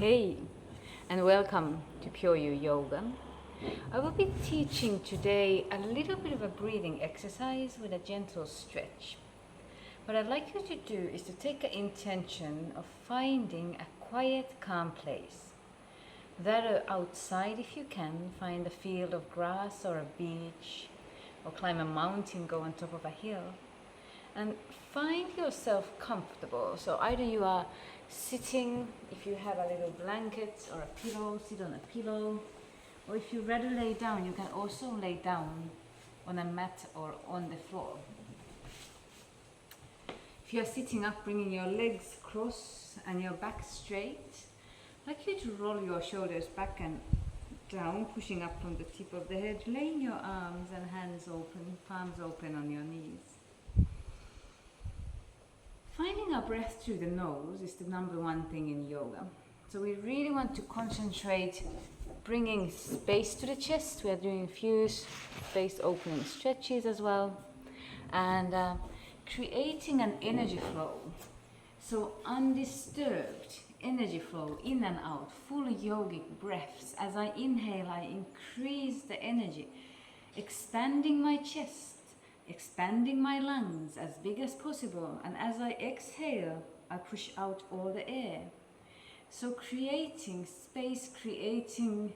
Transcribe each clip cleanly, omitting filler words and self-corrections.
Hey, and welcome to Pure You Yoga. I will be teaching today a little bit of a breathing exercise with a gentle stretch. What I'd like you to do is to take an intention of finding a quiet, calm place. That outside, if you can, find a field of grass or a beach, or climb a mountain, go on top of a hill. And find yourself comfortable. So either you are sitting, if you have a little blanket or a pillow, sit on a pillow. Or if you rather lay down, you can also lay down on a mat or on the floor. If you are sitting up, bringing your legs cross and your back straight, I'd like you to roll your shoulders back and down, pushing up from the tip of the head, laying your arms and hands open, palms open on your knees. Finding our breath through the nose is the number one thing in yoga. So we really want to concentrate bringing space to the chest. We are doing a few space opening stretches as well. And creating an energy flow. So undisturbed energy flow in and out, full yogic breaths. As I inhale, I increase the energy, expanding my chest, expanding my lungs as big as possible, and as I exhale, I push out all the air. So creating space, creating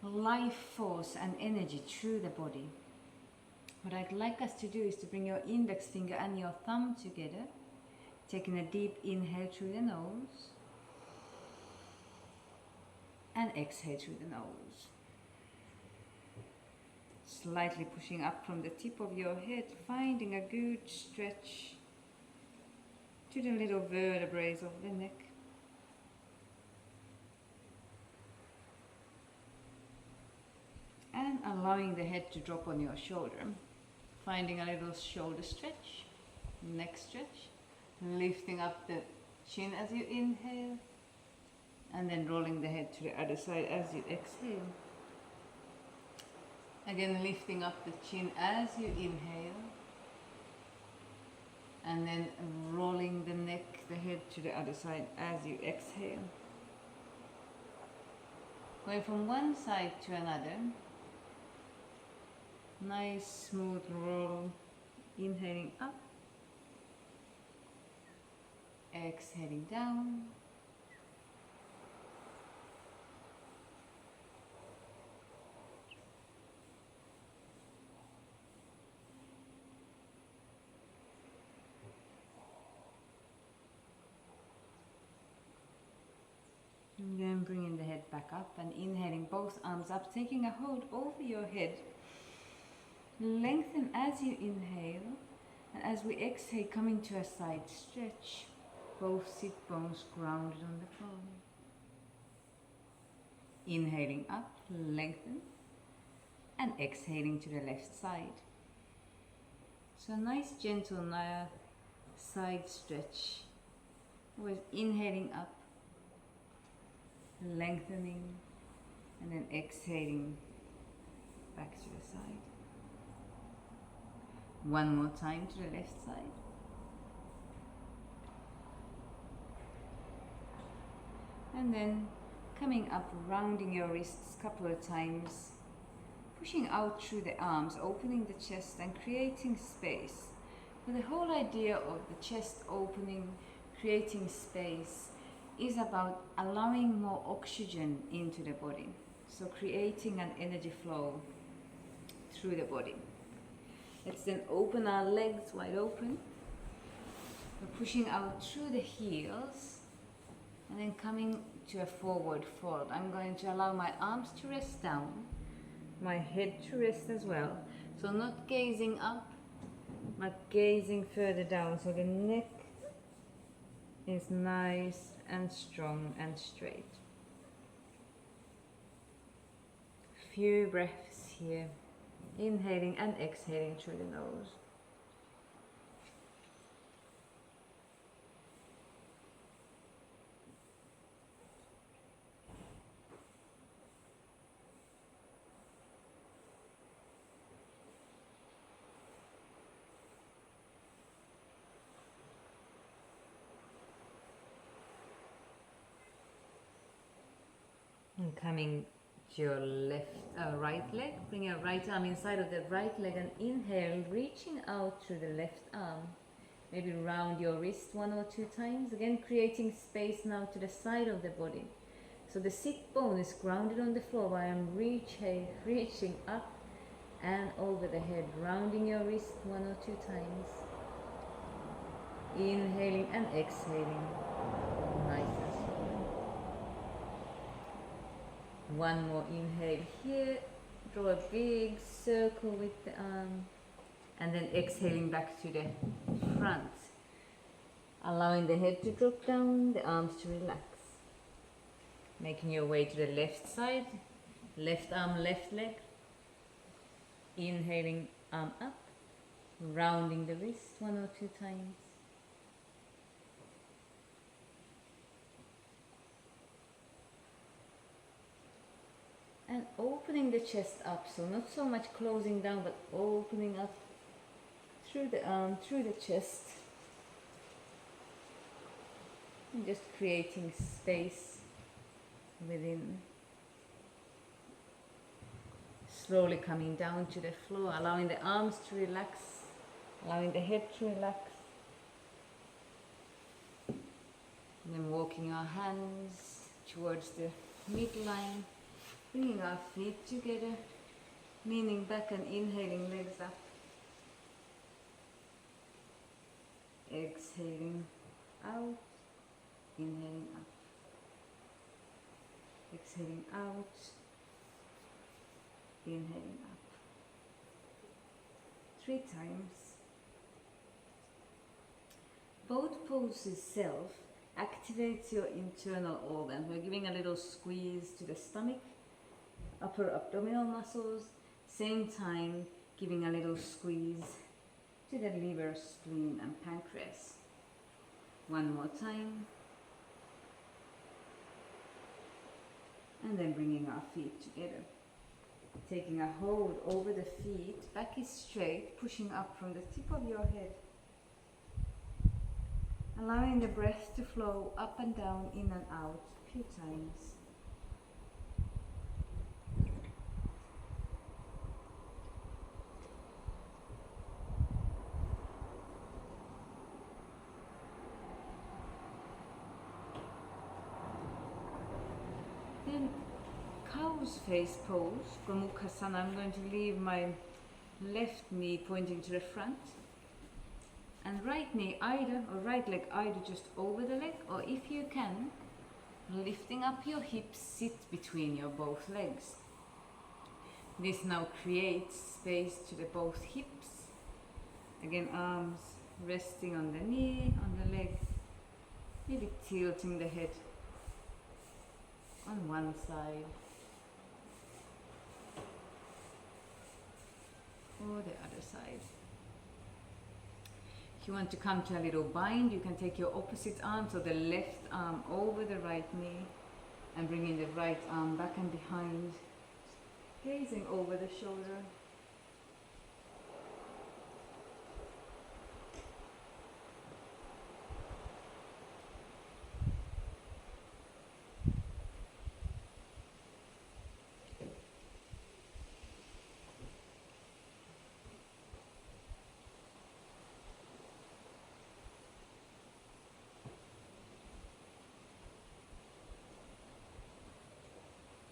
life force and energy through the body. What I'd like us to do is to bring your index finger and your thumb together, taking a deep inhale through the nose, and exhale through the nose. Slightly pushing up from the tip of your head, finding a good stretch to the little vertebrae of the neck. And allowing the head to drop on your shoulder. Finding a little shoulder stretch, neck stretch, lifting up the chin as you inhale, and then rolling the head to the other side as you exhale. Again, lifting up the chin as you inhale, and then rolling the neck, the head to the other side as you exhale. Going from one side to another. Nice smooth roll, inhaling up, exhaling down. And then bringing the head back up and inhaling both arms up, taking a hold over your head. Lengthen as you inhale, and as we exhale, coming to a side stretch, both sit bones grounded on the floor. Inhaling up, lengthen, and exhaling to the left side. So a nice gentle side stretch, with inhaling up, lengthening, and then exhaling back to the side. One more time to the left side. And then coming up, rounding your wrists a couple of times, pushing out through the arms, opening the chest and creating space. But the whole idea of the chest opening, creating space, is about allowing more oxygen into the body. So creating an energy flow through the body. Let's then open our legs wide open. We're pushing out through the heels and then coming to a forward fold. I'm going to allow my arms to rest down, my head to rest as well. So not gazing up, but gazing further down. So the neck is nice and strong and straight. Few breaths here. Inhaling and exhaling through the nose. And coming to your right leg, bring your right arm inside of the right leg and inhale, reaching out through the left arm. Maybe round your wrist 1 or 2 times. Again, creating space now to the side of the body. So the sit bone is grounded on the floor while I'm reaching up and over the head, rounding your wrist 1 or 2 times. Inhaling and exhaling. Nice and slow. One more inhale here. Draw a big circle with the arm. And then exhaling back to the front. Allowing the head to drop down, the arms to relax. Making your way to the left side. Left arm, left leg. Inhaling, arm up. Rounding the wrist 1 or 2 times. And opening the chest up, so not so much closing down, but opening up through the arm, through the chest. And just creating space within. Slowly coming down to the floor, allowing the arms to relax, allowing the head to relax. And then walking our hands towards the midline, bringing our feet together, leaning back and inhaling, legs up. Exhaling out, inhaling up. Exhaling out, inhaling up. 3 times. Both poses self activates your internal organs. We're giving a little squeeze to the stomach, upper abdominal muscles, same time giving a little squeeze to the liver, spleen and pancreas. One more time. And then bringing our feet together. Taking a hold over the feet, back is straight, pushing up from the tip of your head. Allowing the breath to flow up and down, in and out, a few times. Then cow's face pose from Ukkasana. I'm going to leave my left knee pointing to the front and right knee either, or right leg either just over the leg, or if you can, lifting up your hips, sit between your both legs. This now creates space to the both hips. Again, arms resting on the knee, on the leg, maybe tilting the head on one side or the other side. If you want to come to a little bind, you can take your opposite arm, so the left arm over the right knee and bringing the right arm back and behind, gazing over the shoulder.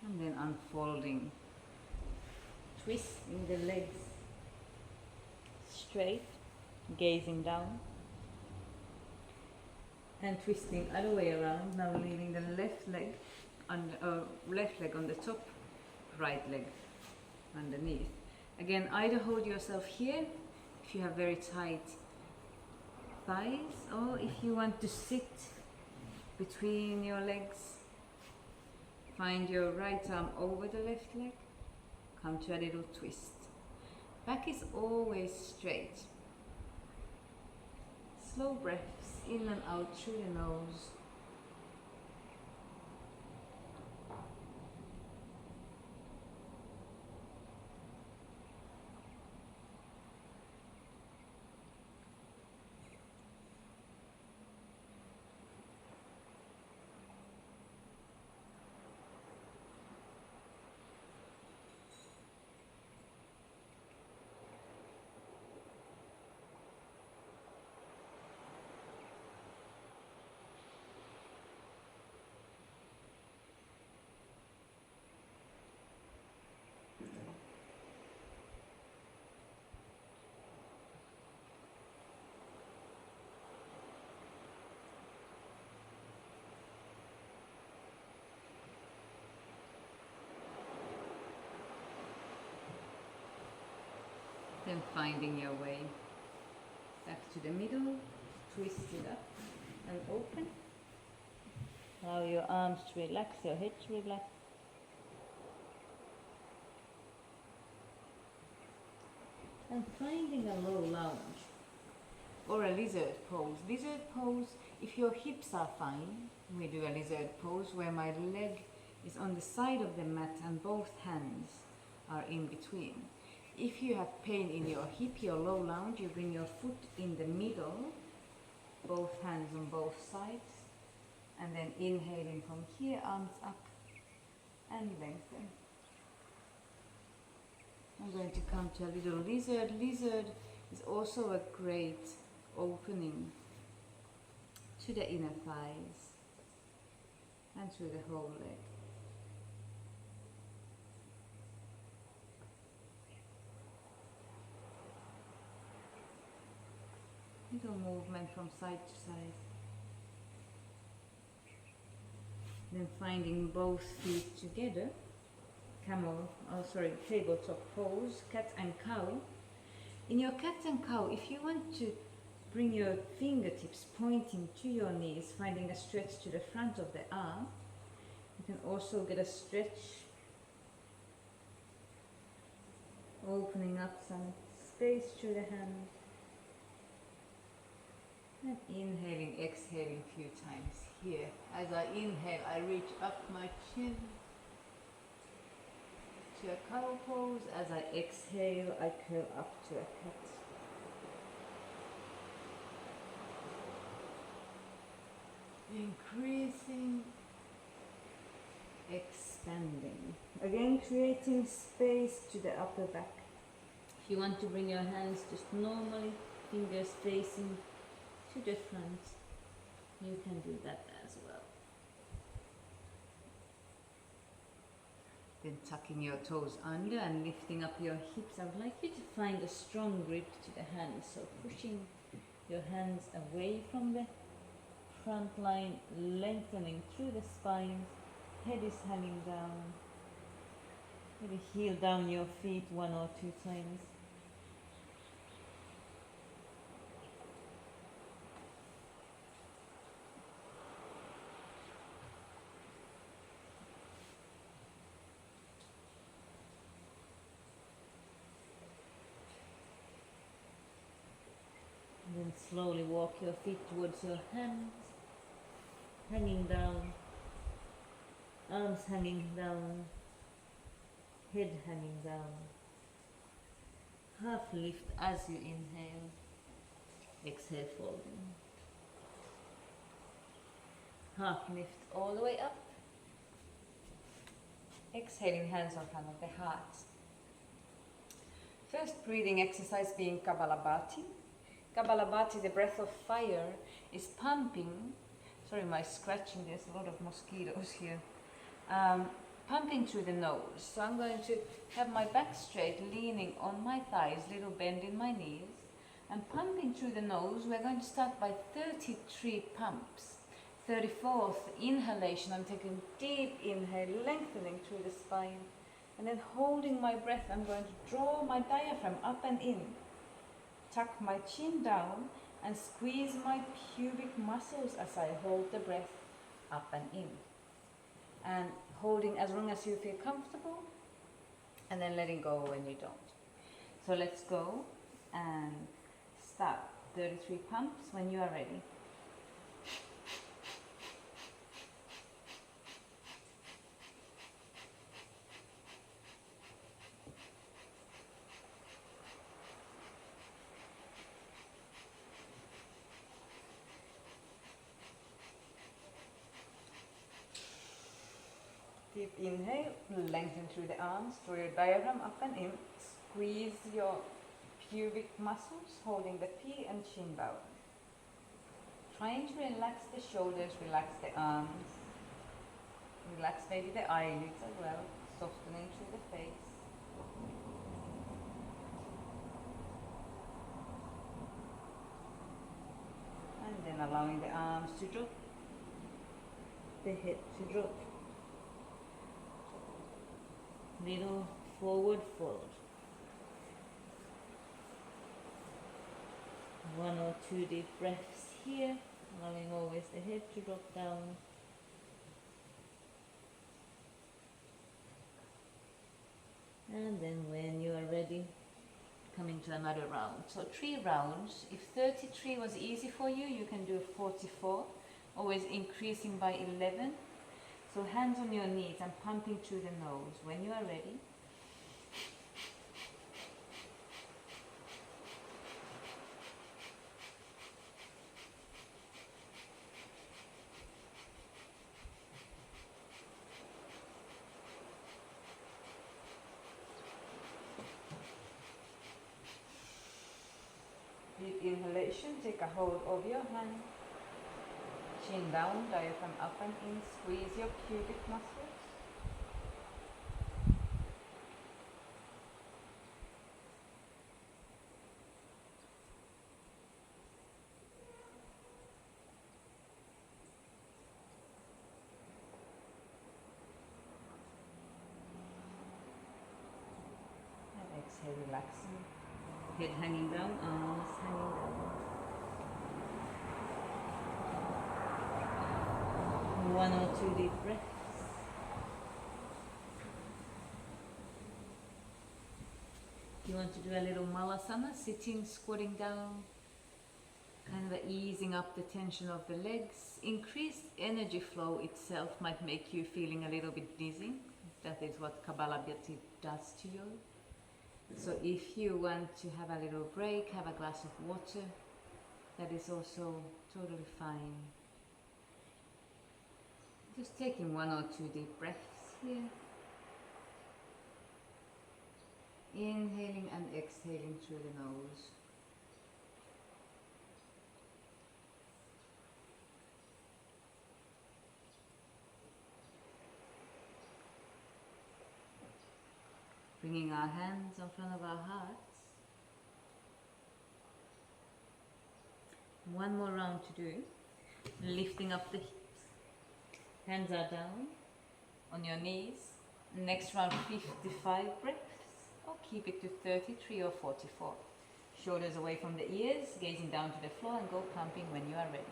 And then unfolding, twisting the legs straight, gazing down, and twisting other way around. Now leaving the left leg on the top, right leg underneath. Again, either hold yourself here if you have very tight thighs, or if you want to sit between your legs. Find your right arm over the left leg, come to a little twist. Back is always straight. Slow breaths in and out through the nose. And finding your way back to the middle, twist it up and open. Allow your arms to relax, your head to relax. And finding a low lunge or a lizard pose. Lizard pose, if your hips are fine, we do a lizard pose where my leg is on the side of the mat and both hands are in between. If you have pain in your hip, your low lunge, you bring your foot in the middle, both hands on both sides, and then inhaling from here, arms up and lengthen. I'm going to come to a little lizard. Lizard is also a great opening to the inner thighs and through the whole leg. Little movement from side to side. Then finding both feet together. Tabletop pose, cat and cow. In your cat and cow, if you want to bring your fingertips pointing to your knees, finding a stretch to the front of the arm, you can also get a stretch, opening up some space through the hand. And inhaling, exhaling a few times here. As I inhale, I reach up my chin to a cow pose. As I exhale, I curl up to a cat. Increasing, expanding. Again, creating space to the upper back. If you want to bring your hands just normally, fingers facing to the front, you can do that as well. Then tucking your toes under and lifting up your hips. I would like you to find a strong grip to the hands, so pushing your hands away from the front line, lengthening through the spine, head is hanging down. Maybe heel down your feet 1 or 2 times. And then slowly walk your feet towards your hands, hanging down, arms hanging down, head hanging down. Half lift as you inhale, exhale folding. Half lift all the way up. Exhaling, hands on front of the heart. First breathing exercise being Kapalabhati. Kapalabhati, the breath of fire, is pumping. Sorry, my scratching, there's a lot of mosquitoes here. Pumping through the nose. So I'm going to have my back straight, leaning on my thighs, little bend in my knees, and pumping through the nose. We're going to start by 33 pumps. 34th inhalation, I'm taking deep inhale, lengthening through the spine, and then holding my breath, I'm going to draw my diaphragm up and in. Tuck my chin down and squeeze my pubic muscles as I hold the breath up and in. And holding as long as you feel comfortable, and then letting go when you don't. So let's go and start. 33 pumps when you are ready. Deep inhale, lengthen through the arms, draw your diaphragm up and in, squeeze your pubic muscles, holding the P and chin down. Trying to relax the shoulders, relax the arms, relax maybe the eyelids as well, softening through the face. And then allowing the arms to drop, the head to drop. Little forward fold. 1 or 2 deep breaths here, allowing always the head to drop down. And then when you are ready, coming to another round. So 3 rounds. If 33 was easy for you, you can do 44, always increasing by 11. So hands on your knees and pumping through the nose. When you are ready, deep inhalation, take a hold of your hand, chin down, diaphragm up and in, squeeze your pubic muscles. And exhale, relaxing. Head hanging down, arms hanging down. 1 or 2 deep breaths. You want to do a little malasana, sitting, squatting down, kind of easing up the tension of the legs. Increased energy flow itself might make you feeling a little bit dizzy. That is what Kapalabhati does to you. So if you want to have a little break, have a glass of water, that is also totally fine. Just taking 1 or 2 deep breaths here. Inhaling and exhaling through the nose. Bringing our hands in front of our hearts. 1 more round to do. Lifting up the hips. Hands are down on your knees. Next round, 55 breaths. Or keep it to 33 or 44. Shoulders away from the ears, gazing down to the floor, and go pumping when you are ready.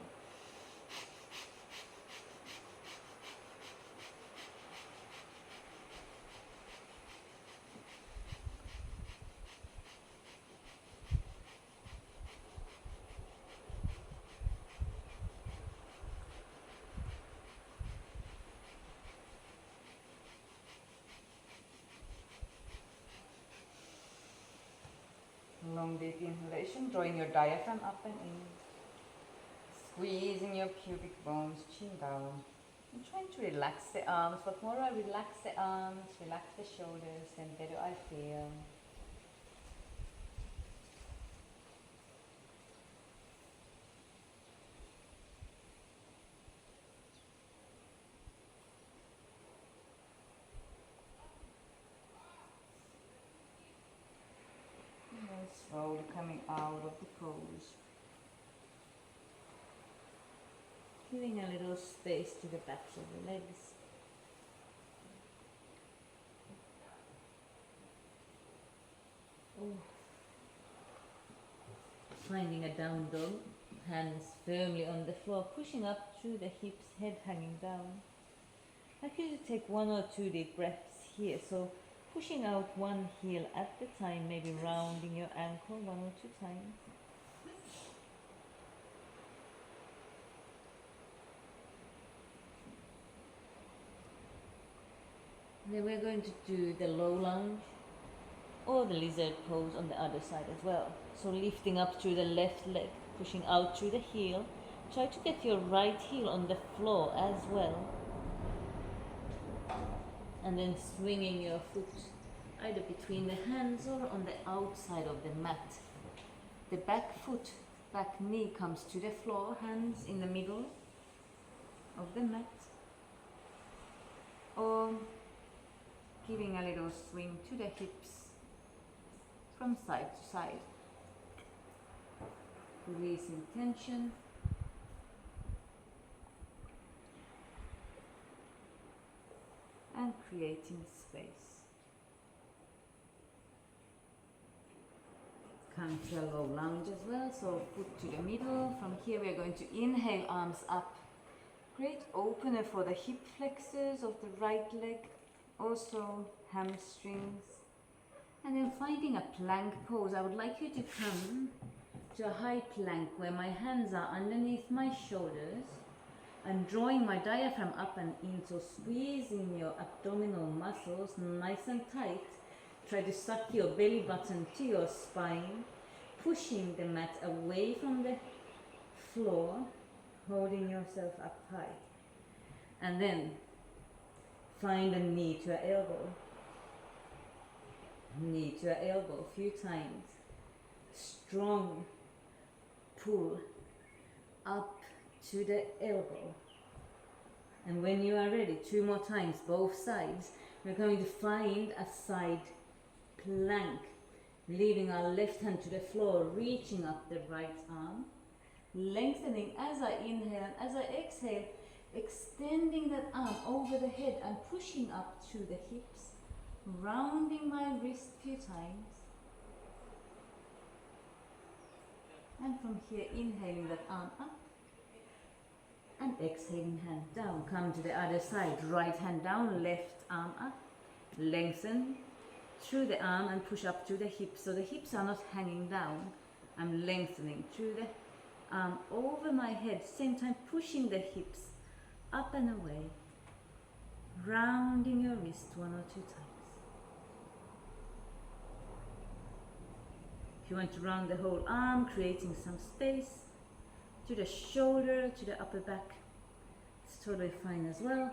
Long deep inhalation, drawing your diaphragm up and in. Squeezing your pubic bones, chin down. I'm trying to relax the arms, but more I relax the arms, relax the shoulders, then better I feel. And slowly coming out of the pose. Giving a little space to the backs of the legs. Finding a down dog, hands firmly on the floor, pushing up through the hips, head hanging down. I like you to take 1 or 2 deep breaths here, so pushing out one heel at the time, maybe rounding your ankle 1 or 2 times. Then we're going to do the low lunge or the lizard pose on the other side as well. So lifting up through the left leg, pushing out through the heel. Try to get your right heel on the floor as well. And then swinging your foot either between the hands or on the outside of the mat. The back foot, back knee comes to the floor, hands in the middle of the mat. Or giving a little swing to the hips from side to side. Releasing tension. And creating space. come to a low lunge as well, so foot to the middle. From here we're going to inhale, arms up. Great opener for the hip flexors of the right leg, also hamstrings. And then finding a plank pose, I would like you to come to a high plank where my hands are underneath my shoulders. I'm drawing my diaphragm up and in, so squeezing your abdominal muscles nice and tight. Try to suck your belly button to your spine, pushing the mat away from the floor, holding yourself up high. And then find a knee to an elbow. Knee to an elbow a few times. Strong pull up to the elbow. And when you are ready, 2 more times, both sides, we're going to find a side plank, leaving our left hand to the floor, reaching up the right arm, lengthening as I inhale and as I exhale, extending that arm over the head and pushing up to the hips, rounding my wrist a few times. And from here, inhaling that arm up and exhaling hand down. Come to the other side, right hand down, left arm up, lengthen through the arm and push up to the hips. So the hips are not hanging down. I'm lengthening through the arm over my head, same time pushing the hips up and away, rounding your wrist 1 or 2 times. If you want to round the whole arm, creating some space to the shoulder, to the upper back, it's totally fine as well.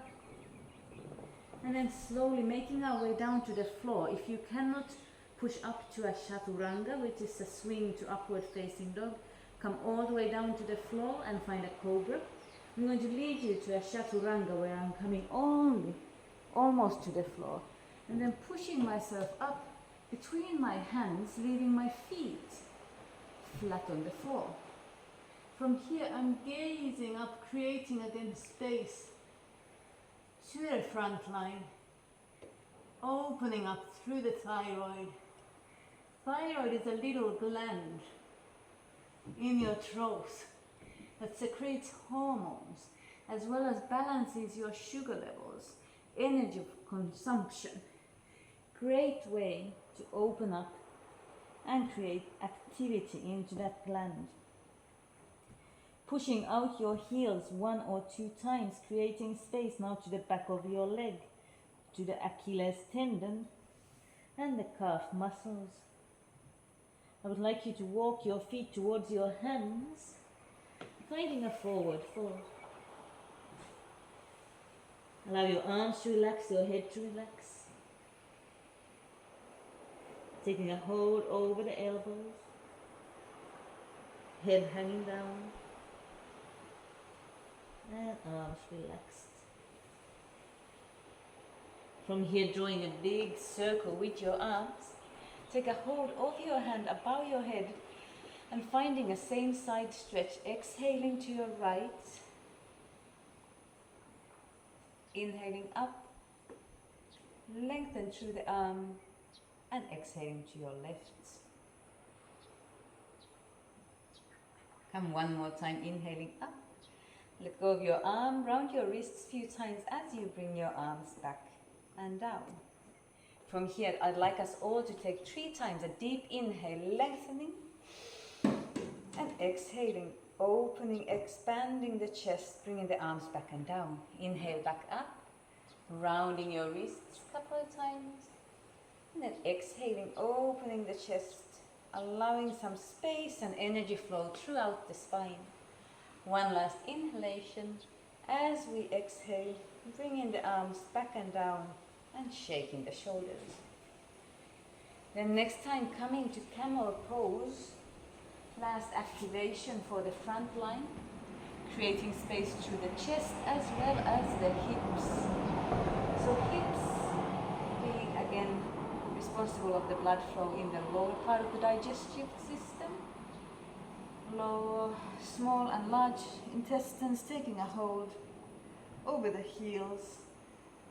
And then slowly making our way down to the floor. If you cannot push up to a chaturanga, which is a swing to upward facing dog, come all the way down to the floor and find a cobra. I'm going to lead you to a chaturanga where I'm coming only almost to the floor, and then pushing myself up between my hands, leaving my feet flat on the floor. From here I'm gazing up, creating again space to the front line, opening up through the thyroid. Thyroid is a little gland in your throat that secretes hormones as well as balances your sugar levels, energy consumption. Great way to open up and create activity into that gland. Pushing out your heels 1 or 2 times, creating space now to the back of your leg, to the Achilles tendon and the calf muscles. I would like you to walk your feet towards your hands, finding a forward fold. Allow your arms to relax, your head to relax. Taking a hold over the elbows, head hanging down, and arms relaxed. From here, drawing a big circle with your arms, take a hold of your hand above your head and finding a same side stretch, exhaling to your right, inhaling up, lengthen through the arm, and exhaling to your left. Come 1 more time, inhaling up. Let go of your arm, round your wrists a few times as you bring your arms back and down. From here, I'd like us all to take 3 times a deep inhale, lengthening, and exhaling, opening, expanding the chest, bringing the arms back and down. Inhale back up, rounding your wrists a couple of times, and then exhaling, opening the chest, allowing some space and energy flow throughout the spine. 1 last inhalation as we exhale, bringing the arms back and down and shaking the shoulders. Then next time coming to camel pose, last activation for the front line, creating space through the chest as well as the hips. So hips being again responsible of the blood flow in the lower part of the digestive system. Lower, small and large intestines taking a hold over the heels,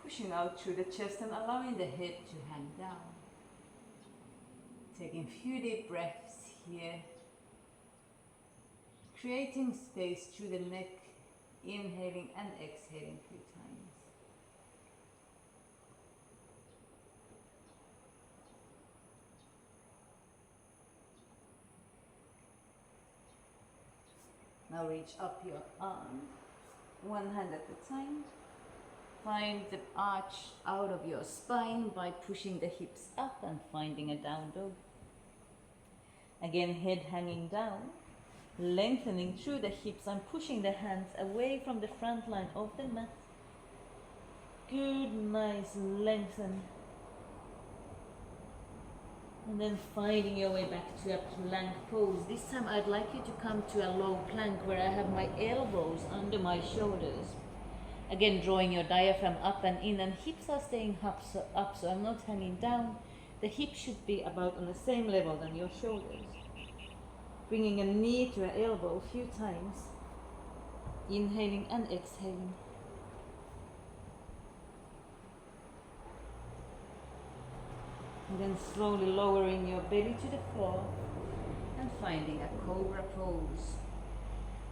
pushing out through the chest and allowing the head to hang down. Taking a few deep breaths here. Creating space through the neck, inhaling and exhaling 3 times. Now reach up your arm, one hand at a time. Find the arch out of your spine by pushing the hips up and finding a down dog. Again, head hanging down, lengthening through the hips and pushing the hands away from the front line of the mat. Good, nice lengthen. And then finding your way back to a plank pose. This time I'd like you to come to a low plank where I have my elbows under my shoulders. Again, drawing your diaphragm up and in, and hips are staying up, so I'm not hanging down. The hips should be about on the same level than your shoulders. Bringing a knee to an elbow a few times. Inhaling and exhaling. And then slowly lowering your belly to the floor and finding a cobra pose.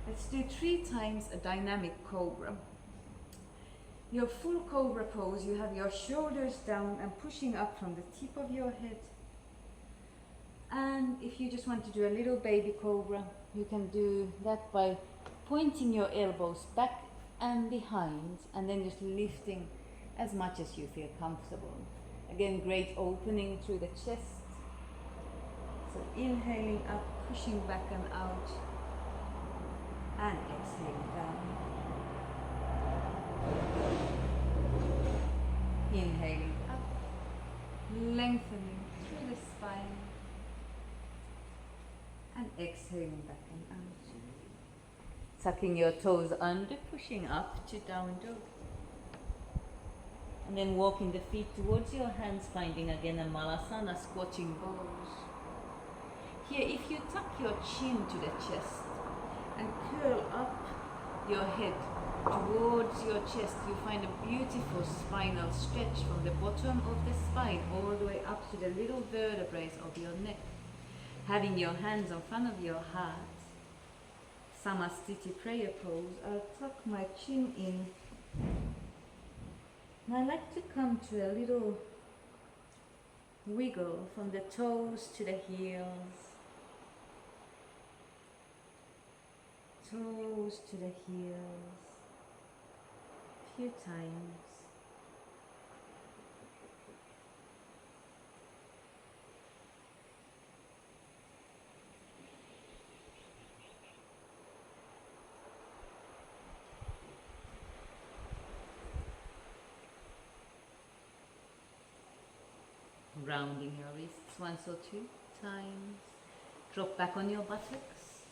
Let's do 3 times a dynamic cobra. Your full cobra pose, you have your shoulders down and pushing up from the tip of your head. And if you just want to do a little baby cobra, you can do that by pointing your elbows back and behind and then just lifting as much as you feel comfortable. Again, great opening through the chest. So inhaling up, pushing back and out, and exhaling down. Inhaling up, lengthening through the spine, and exhaling back and out. Tucking your toes under, pushing up to down dog. And then walking the feet towards your hands, finding again a malasana, squatting bows. Here, if you tuck your chin to the chest and curl up your head towards your chest, you find a beautiful spinal stretch from the bottom of the spine all the way up to the little vertebrae of your neck. Having your hands in front of your heart, Samastiti prayer pose, I'll tuck my chin in. And I like to come to a little wiggle from the toes to the heels, toes to the heels, a few times. Rounding your wrists once or 2 times. Drop back on your buttocks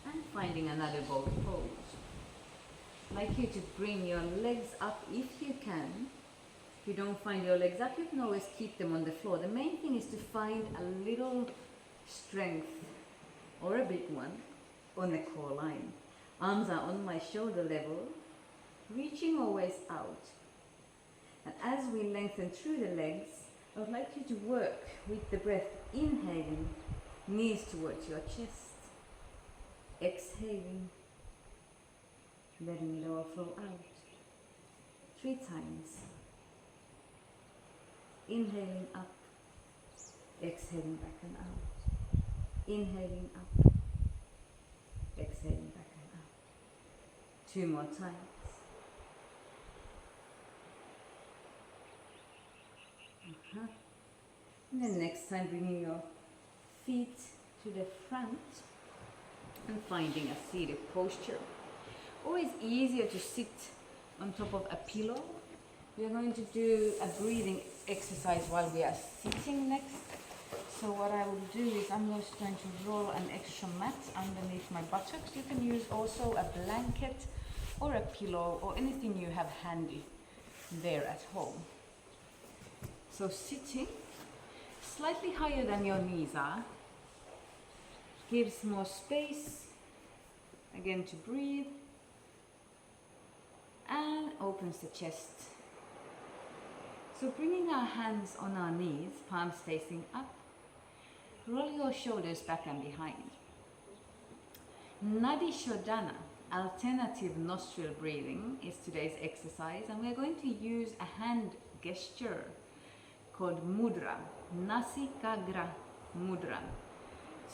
and finding another boat pose. I'd like you to bring your legs up if you can. If you don't find your legs up, you can always keep them on the floor. The main thing is to find a little strength, or a big one, on the core line. Arms are on my shoulder level, reaching always out. And as we lengthen through the legs, I would like you to work with the breath, inhaling, knees towards your chest, exhaling, letting it all flow out. 3 times. Inhaling up, exhaling back and out. Inhaling up, exhaling back and out. 2 more times. And then next time, bringing your feet to the front and finding a seated posture. Always easier to sit on top of a pillow. We are going to do a breathing exercise while we are sitting next. So what I will do is I'm just going to roll an extra mat underneath my buttocks. You can use also a blanket or a pillow or anything you have handy there at home. So sitting slightly higher than your knees are, gives more space, again to breathe, and opens the chest. So bringing our hands on our knees, palms facing up, Roll your shoulders back and behind. Nadi Shodhana, alternative nostril breathing, is today's exercise, and we're going to use a hand gesture called mudra, Nasikagra mudra.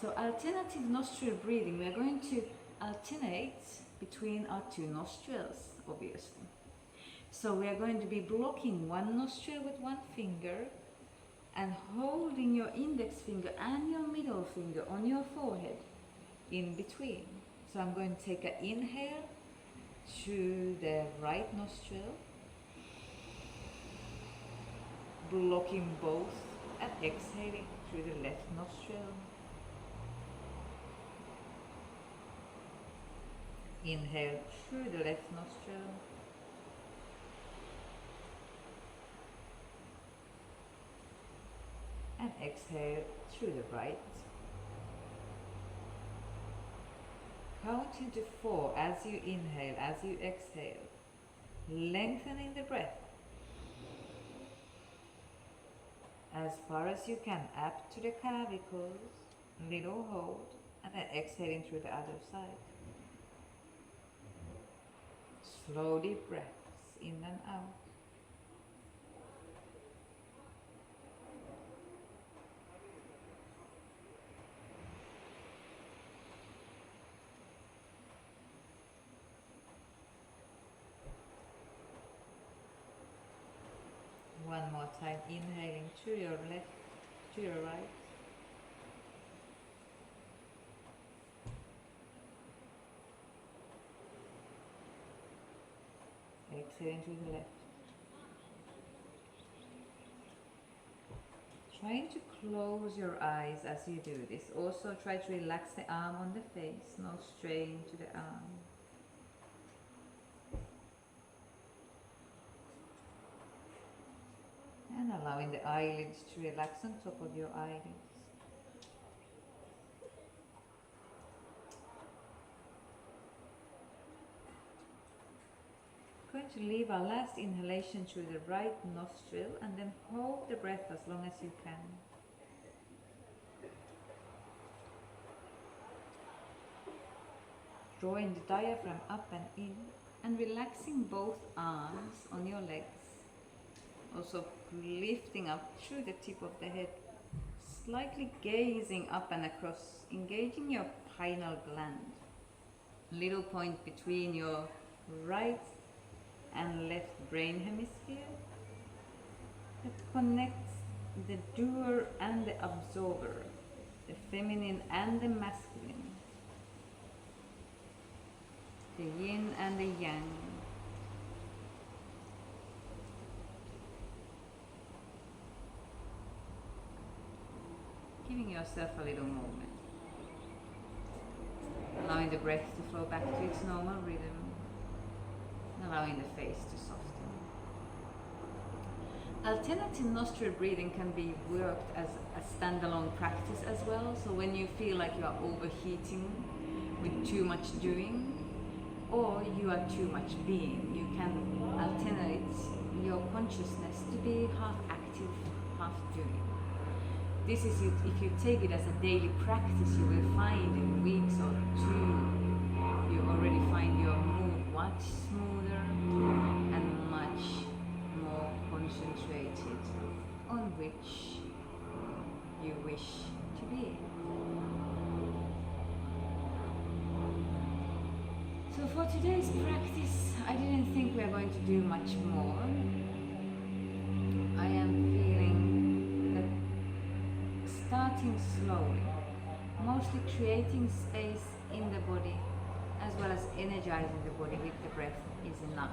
So alternative nostril breathing, we're going to alternate between our two nostrils, obviously. So we are going to be blocking one nostril with one finger and holding your index finger and your middle finger on your forehead in between. So I'm going to take an inhale through the right nostril, blocking both, and exhaling through the left nostril. Inhale through the left nostril. And exhale through the right. Count into 4 as you inhale, as you exhale, lengthening the breath as far as you can up to the clavicles, little hold, and then exhaling through the other side. Slow deep breaths in and out. One more time, inhaling through your left, to your right. Exhaling to the left. Trying to close your eyes as you do this. Also try to relax the arm on the face, no strain to the arm. And allowing the eyelids to relax on top of your eyelids. Going to leave our last inhalation through the right nostril and then hold the breath as long as you can. Drawing the diaphragm up and in and relaxing both arms on your legs. Also lifting up through the tip of the head, slightly gazing up and across, engaging your pineal gland. Little point between your right and left brain hemisphere that connects the doer and the absorber, the feminine and the masculine, the yin and the yang. Giving yourself a little moment, allowing the breath to flow back to its normal rhythm, allowing the face to soften. Alternative nostril breathing can be worked as a standalone practice as well. So when you feel like you are overheating with too much doing, or you are too much being, you can alternate your consciousness to be half active, half doing. This is it. If you take it as a daily practice, you will find in weeks or 2, you already find your mood much smoother and much more concentrated on which you wish to be. So for today's practice, I didn't think we are going to do much more. I am feeling that starting slowly, mostly creating space in the body as well as energizing the body with the breath is enough.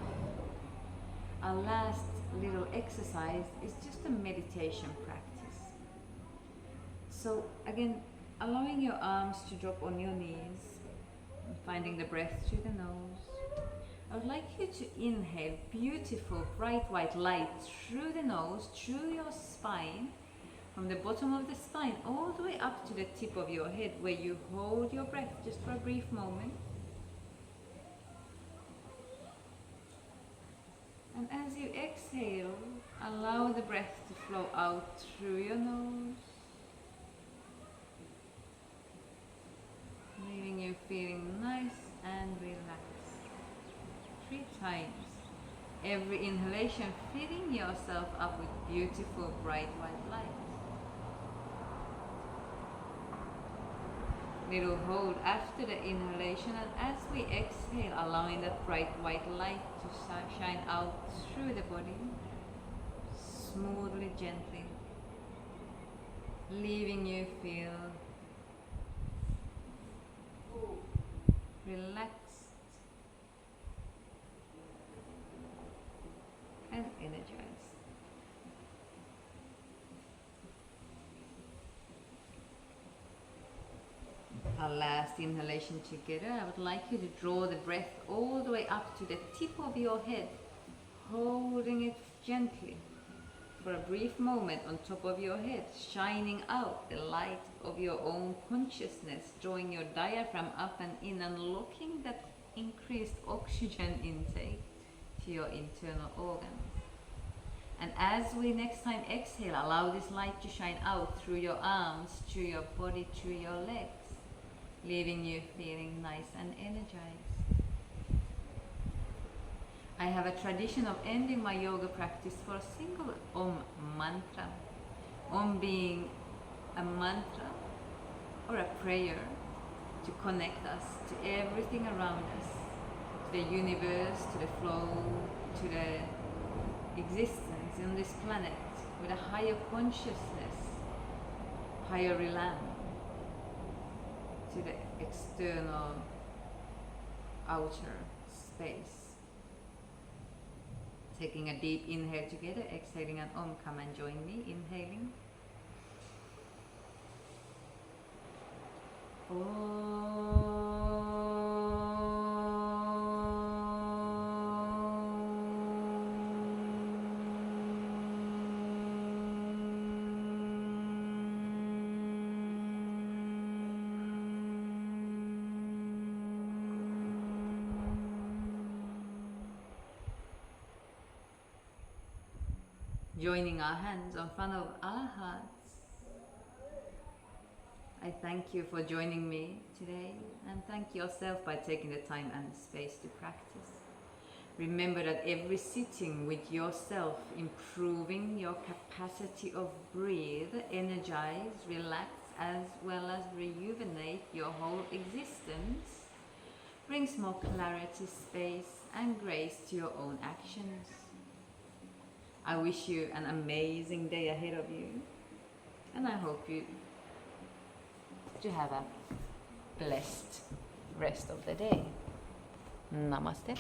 Our last little exercise is just a meditation practice. So again, allowing your arms to drop on your knees, finding the breath through the nose. I would like you to inhale beautiful bright white light through the nose, through your spine, from the bottom of the spine all the way up to the tip of your head, where you hold your breath just for a brief moment. And as you exhale, allow the breath to flow out through your nose you feeling nice and relaxed. 3 times. Every inhalation filling yourself up with beautiful bright white light. Little hold after the inhalation, and as we exhale, allowing that bright white light to shine out through the body, smoothly, gently, leaving you feel relaxed and energized. Our last inhalation together, I would like you to draw the breath all the way up to the tip of your head, holding it gently for a brief moment on top of your head, shining out the light of your own consciousness, drawing your diaphragm up and in, unlocking that increased oxygen intake to your internal organs. And as we next time exhale, allow this light to shine out through your arms, through your body, through your legs, leaving you feeling nice and energized. I have a tradition of ending my yoga practice for a single Om mantra. Om being a mantra or a prayer to connect us to everything around us, to the universe, to the flow, to the existence on this planet with a higher consciousness, higher realm, to the external outer space. Taking a deep inhale together, exhaling an Om. Come and join me, inhaling. Joining our hands in front of our hearts. I thank you for joining me today, and thank yourself by taking the time and space to practice. Remember that every sitting with yourself, improving your capacity of breathe, energize, relax, as well as rejuvenate your whole existence, brings more clarity, space, and grace to your own actions. I wish you an amazing day ahead of you, and I hope you to have a blessed rest of the day. Namaste.